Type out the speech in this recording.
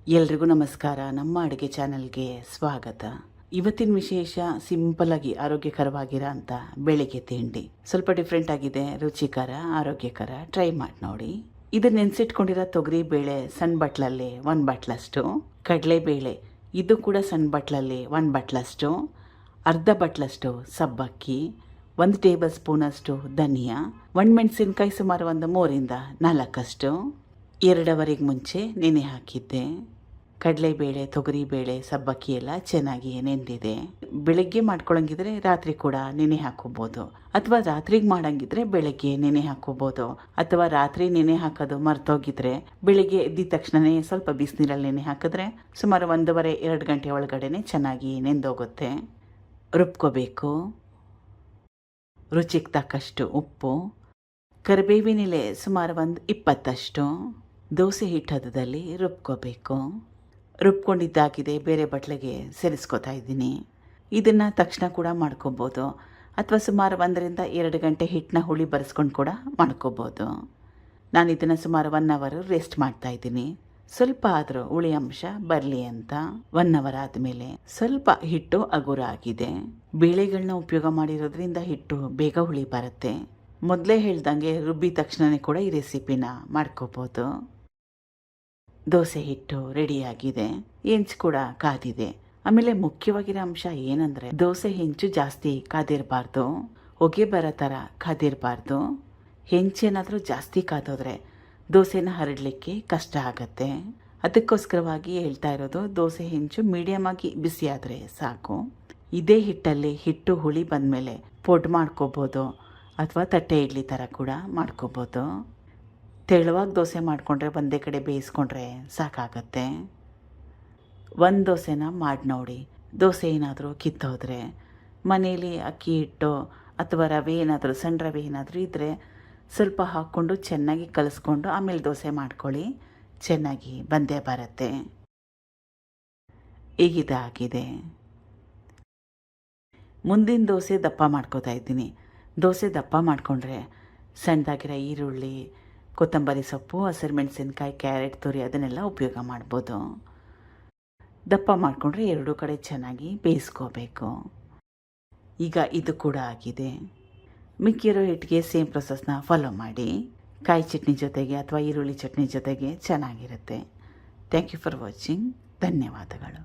ಎಲ್ರಿಗೂ ನಮಸ್ಕಾರ. ನಮ್ಮ ಅಡುಗೆ ಚಾನಲ್ಗೆ ಸ್ವಾಗತ. ಇವತ್ತಿನ ವಿಶೇಷ ಸಿಂಪಲ್ ಆಗಿ ಆರೋಗ್ಯಕರವಾಗಿರೋ ಅಂತ ಬೆಳಿಗ್ಗೆ ತಿಂಡಿ. ಸ್ವಲ್ಪ ಡಿಫ್ರೆಂಟ್ ಆಗಿದೆ, ರುಚಿಕರ, ಆರೋಗ್ಯಕರ. ಟ್ರೈ ಮಾಡಿ ನೋಡಿ. ಇದನ್ನ ನೆನೆಸಿಟ್ಕೊಂಡಿರೋ ತೊಗರಿ ಬೇಳೆ ಸಣ್ಣ ಬಟ್ಲಲ್ಲಿ 1 ಬಟ್ಲಷ್ಟು, ಕಡಲೆಬೇಳೆ ಇದು ಕೂಡ ಸಣ್ಣ ಬಟ್ಲಲ್ಲಿ 1 ಬಟ್ಲಷ್ಟು, ಅರ್ಧ ಬಟ್ಲಷ್ಟು ಸಬ್ಬಕ್ಕಿ, 1 ಟೇಬಲ್ ಸ್ಪೂನಷ್ಟು ಧನಿಯಾ, ಒಣಮೆಣಸಿನ್ಕಾಯಿ ಸುಮಾರು 3 ಇಂದ 4 2 ಅವರಿಗೆ ಮುಂಚೆ ನೆನೆ ಹಾಕಿದ್ದೆ. ಕಡಲೆಬೇಳೆ, ತೊಗರಿಬೇಳೆ, ಸಬ್ಬಕ್ಕಿ ಎಲ್ಲ ಚೆನ್ನಾಗಿ ನೆಂದಿದೆ. ಬೆಳಗ್ಗೆ ಮಾಡ್ಕೊಳಂಗಿದ್ರೆ ರಾತ್ರಿ ಕೂಡ ನೆನೆ ಹಾಕೋಬೋದು, ಅಥವಾ ರಾತ್ರಿಗೆ ಮಾಡಂಗಿದ್ರೆ ಬೆಳಗ್ಗೆ ನೆನೆ ಹಾಕೋಬೋದು, ಅಥವಾ ರಾತ್ರಿ ನೆನೆ ಹಾಕೋದು ಮರ್ತೋಗಿದ್ರೆ ಬೆಳಿಗ್ಗೆ ಎದ್ದ ತಕ್ಷಣನೇ ಸ್ವಲ್ಪ ಬಿಸಿನೀರಲ್ಲಿ ನೆನೆ ಹಾಕಿದ್ರೆ ಸುಮಾರು 1.5-2 ಗಂಟೆ ಒಳಗಡೆನೆ ಚೆನ್ನಾಗಿ ನೆಂದೋಗುತ್ತೆ. ರುಬ್ಕೋಬೇಕು. ರುಚಿಗೆ ತಕ್ಕಷ್ಟು ಉಪ್ಪು, ಕರಿಬೇವಿನೆಲೆ ಸುಮಾರು 20 ದೋಸೆ ಹಿಟ್ಟು ಹದದಲ್ಲಿ ರುಬ್ಕೋಬೇಕು. ರುಬ್ಕೊಂಡಿದ್ದಾಗಿದೆ ಬೇರೆ ಬಟ್ಲಿಗೆ ಸೇರಿಸ್ಕೊತಾ ಇದ್ದೀನಿ. ಇದನ್ನು ತಕ್ಷಣ ಕೂಡ ಮಾಡ್ಕೋಬೋದು, ಅಥವಾ ಸುಮಾರು 1-2 ಗಂಟೆ ಹಿಟ್ಟನ್ನ ಹುಳಿ ಬರೆಸ್ಕೊಂಡು ಕೂಡ ಮಾಡ್ಕೋಬೋದು. ನಾನು ಇದನ್ನು ಸುಮಾರು 1 ಅವರ್ ರೆಸ್ಟ್ ಮಾಡ್ತಾಯಿದ್ದೀನಿ, ಸ್ವಲ್ಪ ಆದರೂ ಹುಳಿ ಅಂಶ ಬರಲಿ ಅಂತ. 1 ಅವರ್ ಆದಮೇಲೆ ಸ್ವಲ್ಪ ಹಿಟ್ಟು ಹಗುರ ಆಗಿದೆ. ಬೇಳೆಗಳನ್ನ ಉಪಯೋಗ ಮಾಡಿರೋದ್ರಿಂದ ಹಿಟ್ಟು ಬೇಗ ಹುಳಿ ಬರುತ್ತೆ. ಮೊದಲೇ ಹೇಳ್ದಂಗೆ ರುಬ್ಬಿದ ತಕ್ಷಣವೇ ಕೂಡ ಈ ರೆಸಿಪಿನ ಮಾಡ್ಕೋಬೋದು. ದೋಸೆ ಹಿಟ್ಟು ರೆಡಿಯಾಗಿದೆ, ಹೆಂಚು ಕೂಡ ಕಾದಿದೆ. ಆಮೇಲೆ ಮುಖ್ಯವಾಗಿರೋ ಅಂಶ ಏನಂದರೆ ದೋಸೆ ಹೆಂಚು ಜಾಸ್ತಿ ಕಾದಿರಬಾರ್ದು, ಹೊಗೆ ಬರೋ ಥರ ಕಾದಿರಬಾರ್ದು. ಹೆಂಚೇನಾದರೂ ಜಾಸ್ತಿ ಕಾದೋದ್ರೆ ದೋಸೆನ ಹರಡಲಿಕ್ಕೆ ಕಷ್ಟ ಆಗುತ್ತೆ. ಅದಕ್ಕೋಸ್ಕರವಾಗಿ ಹೇಳ್ತಾ ಇರೋದು, ದೋಸೆ ಹೆಂಚು ಮೀಡಿಯಮ್ ಆಗಿ ಬಿಸಿ ಆದರೆ ಸಾಕು. ಇದೇ ಹಿಟ್ಟಲ್ಲಿ ಹಿಟ್ಟು ಹುಳಿ ಬಂದಮೇಲೆ ಪೊಡ್ ಮಾಡ್ಕೋಬೋದು, ಅಥವಾ ತಟ್ಟೆ ಇಡ್ಲಿ ಥರ ಕೂಡ ಮಾಡ್ಕೋಬೋದು. ತೆಳುವಾಗಿ ದೋಸೆ ಮಾಡಿಕೊಂಡ್ರೆ ಒಂದೇ ಕಡೆ ಬೇಯಿಸ್ಕೊಂಡ್ರೆ ಸಾಕಾಗತ್ತೆ. 1 ದೋಸೆನ ಮಾಡಿ ನೋಡಿ. ದೋಸೆ ಏನಾದರೂ ಕಿತ್ತೋದ್ರೆ ಮನೇಲಿ ಅಕ್ಕಿ ಹಿಟ್ಟು ಅಥವಾ ರವೆ ಏನಾದರೂ, ಸಣ್ಣ ರವೆ ಏನಾದರೂ ಇದ್ದರೆ ಸ್ವಲ್ಪ ಹಾಕ್ಕೊಂಡು ಚೆನ್ನಾಗಿ ಕಲಿಸ್ಕೊಂಡು ಆಮೇಲೆ ದೋಸೆ ಮಾಡ್ಕೊಳ್ಳಿ, ಚೆನ್ನಾಗಿ ಬಂದೇ ಬರುತ್ತೆ. ಈಗಿದಾಗಿದೆ. ಮುಂದಿನ ದೋಸೆ ದಪ್ಪ ಮಾಡ್ಕೋತಾ ಇದ್ದೀನಿ. ದೋಸೆ ದಪ್ಪ ಮಾಡಿಕೊಂಡ್ರೆ ಸಣ್ಣದಾಗಿರೋ ಈರುಳ್ಳಿ, ಕೊತ್ತಂಬರಿ ಸೊಪ್ಪು, ಹಸಿರು ಮೆಣಸಿನ್ಕಾಯಿ, ಕ್ಯಾರೆಟ್ ತುರಿ ಅದನ್ನೆಲ್ಲ ಉಪಯೋಗ ಮಾಡ್ಬೋದು. ದಪ್ಪ ಮಾಡಿಕೊಂಡ್ರೆ 2 ಕಡೆ ಚೆನ್ನಾಗಿ ಬೇಯಿಸ್ಕೋಬೇಕು. ಈಗ ಇದು ಕೂಡ ಆಗಿದೆ. ಮಿಕ್ಕಿರೋ ಹಿಟ್ಟಿಗೆ ಸೇಮ್ ಪ್ರೊಸೆಸ್ನ ಫಾಲೋ ಮಾಡಿ. ಕಾಯಿ ಚಟ್ನಿ ಜೊತೆಗೆ ಅಥವಾ ಈರುಳ್ಳಿ ಚಟ್ನಿ ಜೊತೆಗೆ ಚೆನ್ನಾಗಿರುತ್ತೆ. Thank you for watching. ಧನ್ಯವಾದಗಳು.